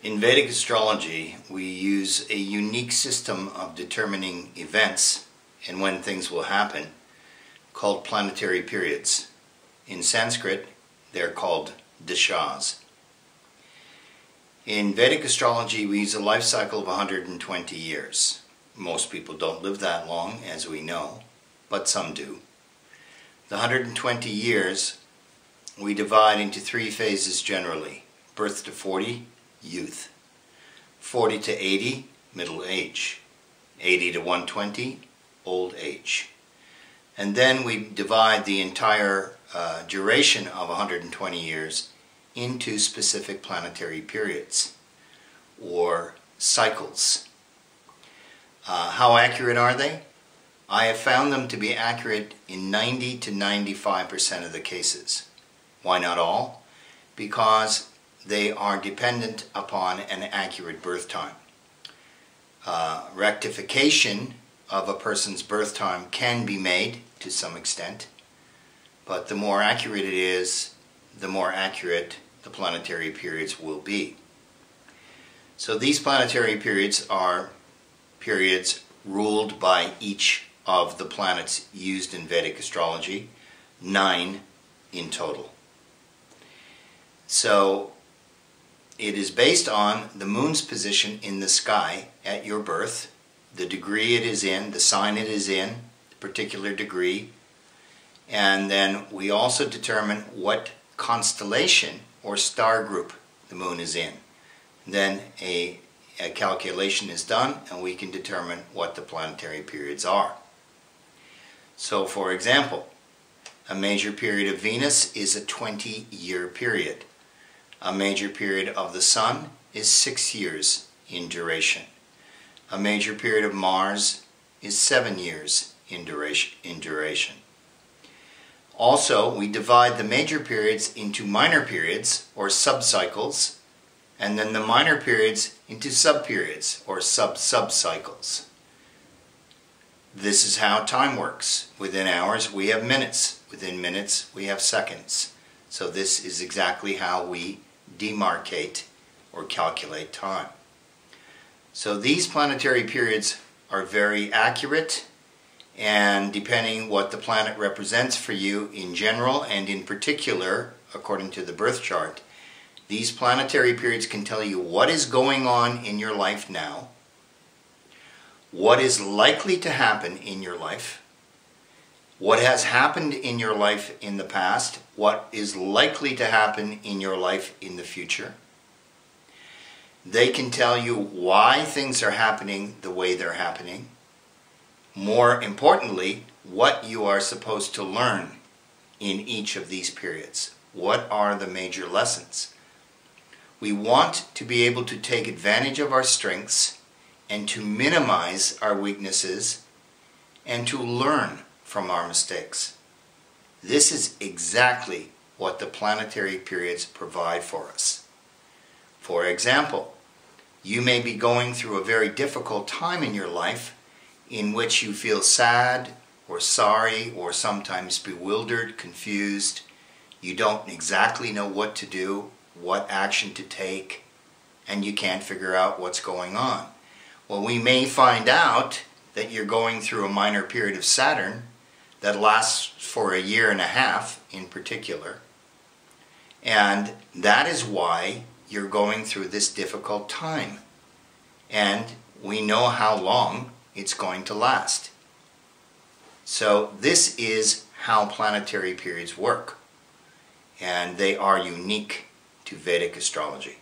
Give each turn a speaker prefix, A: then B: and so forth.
A: In Vedic astrology, we use a unique system of determining events and when things will happen called planetary periods. In Sanskrit, they're called dashas. In Vedic astrology, we use a life cycle of 120 years. Most people don't live that long, as we know, but some do. The 120 years we divide into three phases generally: birth to 40, youth; 40 to 80, middle age; 80 to 120, old age. And then we divide the entire duration of 120 years into specific planetary periods or cycles. How accurate are they? I have found them to be accurate in 90 to 95% of the cases. Why not all? Because they are dependent upon an accurate birth time. Rectification of a person's birth time can be made to some extent, but the more accurate it is, the more accurate the planetary periods will be. So these planetary periods are periods ruled by each of the planets used in Vedic astrology, 9 in total. So it is based on the moon's position in the sky at your birth, the degree it is in, the sign it is in, the particular degree, and then we also determine what constellation or star group the moon is in. Then a calculation is done and we can determine what the planetary periods are. So for example, a major period of Venus is a 20-year period. A major period of the Sun is 6 years in duration. A major period of Mars is 7 years in duration. Also, we divide the major periods into minor periods or subcycles, and then the minor periods into subperiods or sub-subcycles. This is how time works. Within hours we have minutes. Within minutes we have seconds. So this is exactly how we demarcate or calculate time. So these planetary periods are very accurate, and depending what the planet represents for you in general and in particular according to the birth chart, these planetary periods can tell you what is going on in your life now, what is likely to happen in your life, what has happened in your life in the past, what is likely to happen in your life in the future. They can tell you why things are happening the way they're happening. More importantly, what you are supposed to learn in each of these periods. What are the major lessons? We want to be able to take advantage of our strengths and to minimize our weaknesses and to learn from our mistakes. This is exactly what the planetary periods provide for us. For example, you may be going through a very difficult time in your life in which you feel sad or sorry or sometimes bewildered, confused. You don't exactly know what to do, what action to take, and you can't figure out what's going on. Well, we may find out that you're going through a minor period of Saturn that lasts for 1.5 years in particular, and that is why you're going through this difficult time, and we know how long it's going to last. So this is how planetary periods work, and they are unique to Vedic astrology.